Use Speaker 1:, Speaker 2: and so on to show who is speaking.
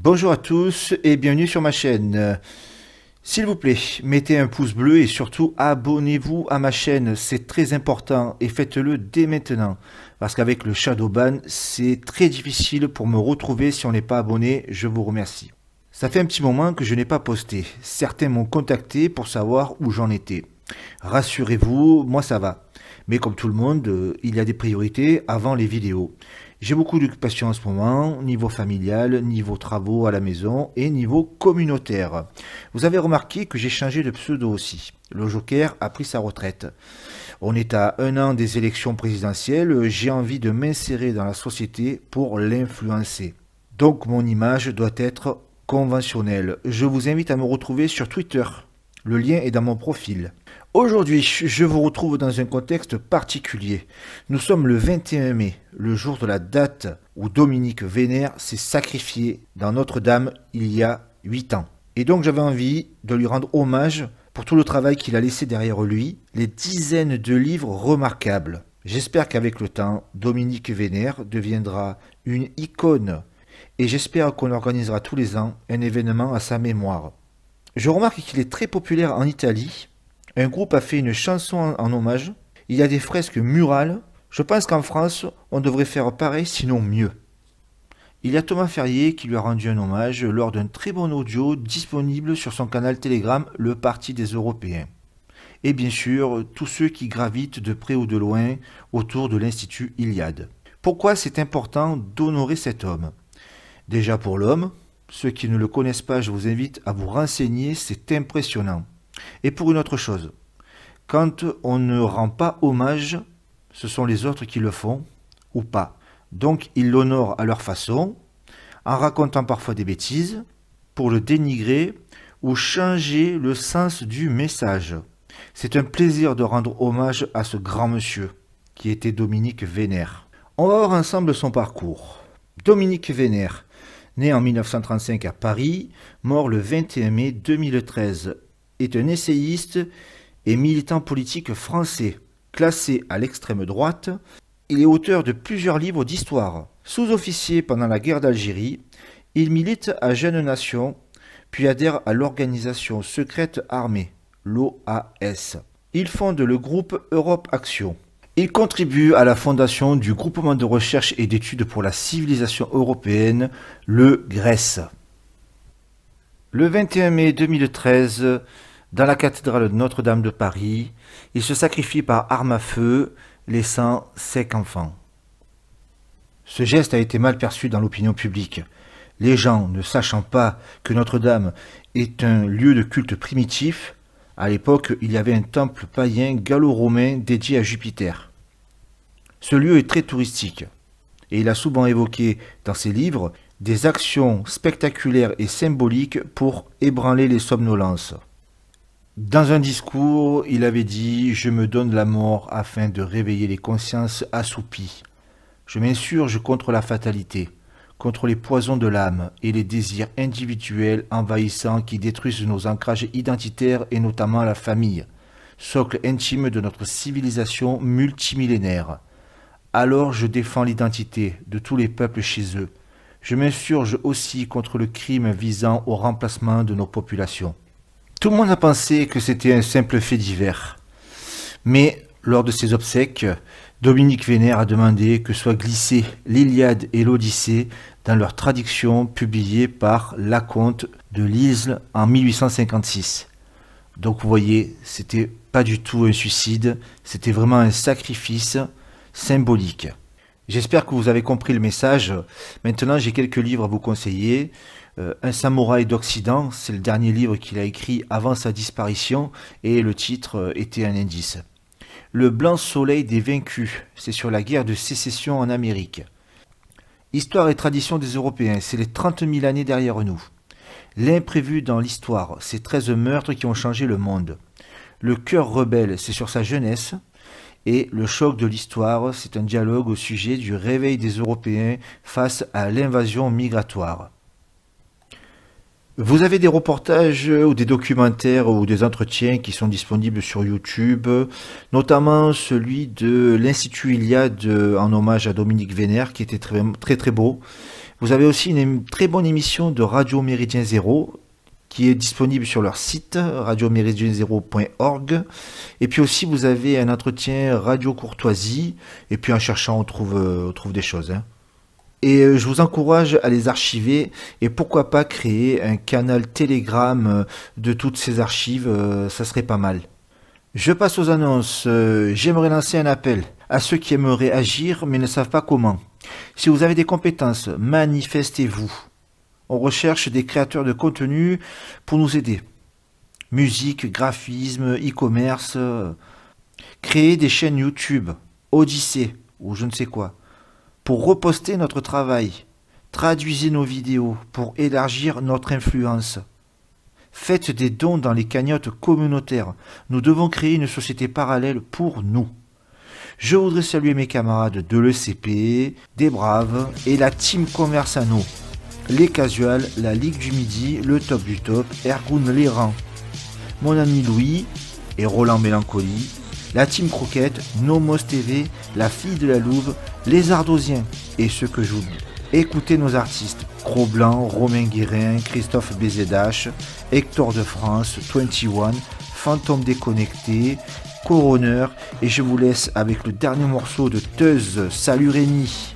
Speaker 1: Bonjour à tous et bienvenue sur ma chaîne. S'il vous plaît, mettez un pouce bleu et surtout abonnez-vous à ma chaîne, c'est très important et faites-le dès maintenant. Parce qu'avec le Shadowban, c'est très difficile pour me retrouver si on n'est pas abonné, je vous remercie. Ça fait un petit moment que je n'ai pas posté, certains m'ont contacté pour savoir où j'en étais. Rassurez-vous, moi ça va. Mais comme tout le monde, il y a des priorités avant les vidéos. J'ai beaucoup d'occupations en ce moment, niveau familial, niveau travaux à la maison et niveau communautaire. Vous avez remarqué que j'ai changé de pseudo aussi. Le Joker a pris sa retraite. On est à 1 an des élections présidentielles, j'ai envie de m'insérer dans la société pour l'influencer. Donc mon image doit être conventionnelle. Je vous invite à me retrouver sur Twitter. Le lien est dans mon profil. Aujourd'hui, je vous retrouve dans un contexte particulier. Nous sommes le 21 mai, le jour de la date où Dominique Vénère s'est sacrifié dans Notre-Dame il y a 8 ans. Et donc j'avais envie de lui rendre hommage pour tout le travail qu'il a laissé derrière lui, les dizaines de livres remarquables. J'espère qu'avec le temps, Dominique Vénère deviendra une icône et j'espère qu'on organisera tous les ans un événement à sa mémoire. Je remarque qu'il est très populaire en Italie. Un groupe a fait une chanson en hommage. Il y a des fresques murales. Je pense qu'en France, on devrait faire pareil, sinon mieux. Il y a Thomas Ferrier qui lui a rendu un hommage lors d'un très bon audio disponible sur son canal Telegram, le Parti des Européens. Et bien sûr, tous ceux qui gravitent de près ou de loin autour de l'Institut Iliade. Pourquoi c'est important d'honorer cet homme? Déjà pour l'homme, ceux qui ne le connaissent pas, je vous invite à vous renseigner, c'est impressionnant. Et pour une autre chose, quand on ne rend pas hommage, ce sont les autres qui le font, ou pas. Donc ils l'honorent à leur façon, en racontant parfois des bêtises, pour le dénigrer ou changer le sens du message. C'est un plaisir de rendre hommage à ce grand monsieur, qui était Dominique Vénère. On va voir ensemble son parcours. Dominique Vénère, né en 1935 à Paris, mort le 21 mai 2013, est un essayiste et militant politique français. Classé à l'extrême droite, il est auteur de plusieurs livres d'histoire. Sous-officier pendant la guerre d'Algérie, il milite à Jeunes Nations, puis adhère à l'organisation secrète armée, l'OAS. Il fonde le groupe Europe Action. Il contribue à la fondation du groupement de recherche et d'études pour la civilisation européenne, le GRES. Le 21 mai 2013, dans la cathédrale de Notre-Dame de Paris, il se sacrifie par arme à feu, laissant 5 enfants. Ce geste a été mal perçu dans l'opinion publique. Les gens, ne sachant pas que Notre-Dame est un lieu de culte primitif, à l'époque, il y avait un temple païen gallo-romain dédié à Jupiter. Ce lieu est très touristique, et il a souvent évoqué dans ses livres des actions spectaculaires et symboliques pour ébranler les somnolences. Dans un discours, il avait dit « Je me donne la mort afin de réveiller les consciences assoupies. Je m'insurge contre la fatalité, contre les poisons de l'âme et les désirs individuels envahissants qui détruisent nos ancrages identitaires et notamment la famille, socle intime de notre civilisation multimillénaire. Alors je défends l'identité de tous les peuples chez eux. Je m'insurge aussi contre le crime visant au remplacement de nos populations. » Tout le monde a pensé que c'était un simple fait divers. Mais lors de ses obsèques, Dominique Vénère a demandé que soient glissées l'Iliade et l'Odyssée dans leur traduction publiée par Lacomte de Lisle en 1856. Donc vous voyez, c'était pas du tout un suicide, c'était vraiment un sacrifice symbolique. J'espère que vous avez compris le message. Maintenant, j'ai quelques livres à vous conseiller. Un samouraï d'Occident, c'est le dernier livre qu'il a écrit avant sa disparition et le titre était un indice. Le blanc soleil des vaincus, c'est sur la guerre de sécession en Amérique. Histoire et tradition des Européens, c'est les 30 000 années derrière nous. L'imprévu dans l'histoire, c'est 13 meurtres qui ont changé le monde. Le cœur rebelle, c'est sur sa jeunesse. Et le choc de l'histoire, c'est un dialogue au sujet du réveil des Européens face à l'invasion migratoire. Vous avez des reportages ou des documentaires ou des entretiens qui sont disponibles sur YouTube, notamment celui de l'Institut Iliade en hommage à Dominique Vénère qui était très très beau. Vous avez aussi une très bonne émission de Radio Méridien Zéro qui est disponible sur leur site radioméridienzéro.org. Et puis aussi, vous avez un entretien Radio Courtoisie. Et puis en cherchant, on trouve des choses, hein. Et je vous encourage à les archiver et pourquoi pas créer un canal Telegram de toutes ces archives, ça serait pas mal. Je passe aux annonces. J'aimerais lancer un appel à ceux qui aimeraient agir mais ne savent pas comment. Si vous avez des compétences, manifestez-vous. On recherche des créateurs de contenu pour nous aider. Musique, graphisme, e-commerce. Créer des chaînes YouTube, Odyssée ou je ne sais quoi. Pour reposter notre travail. Traduisez nos vidéos pour élargir notre influence. Faites des dons dans les cagnottes communautaires. Nous devons créer une société parallèle pour nous. Je voudrais saluer mes camarades de l'ECP, des Braves et la Team Conversano. Les Casuals, la Ligue du Midi, le Top du Top, Ergun Léran. Mon ami Louis et Roland Mélancolie. La Team Croquette, Nomos TV, La Fille de la Louve, Les Ardosiens et ceux que j'oublie. Écoutez nos artistes, Cro-Blanc, Romain Guérin, Christophe BZH, Hector de France, 21, Fantôme Déconnecté, Coroner et je vous laisse avec le dernier morceau de Teuz. Salut Rémi.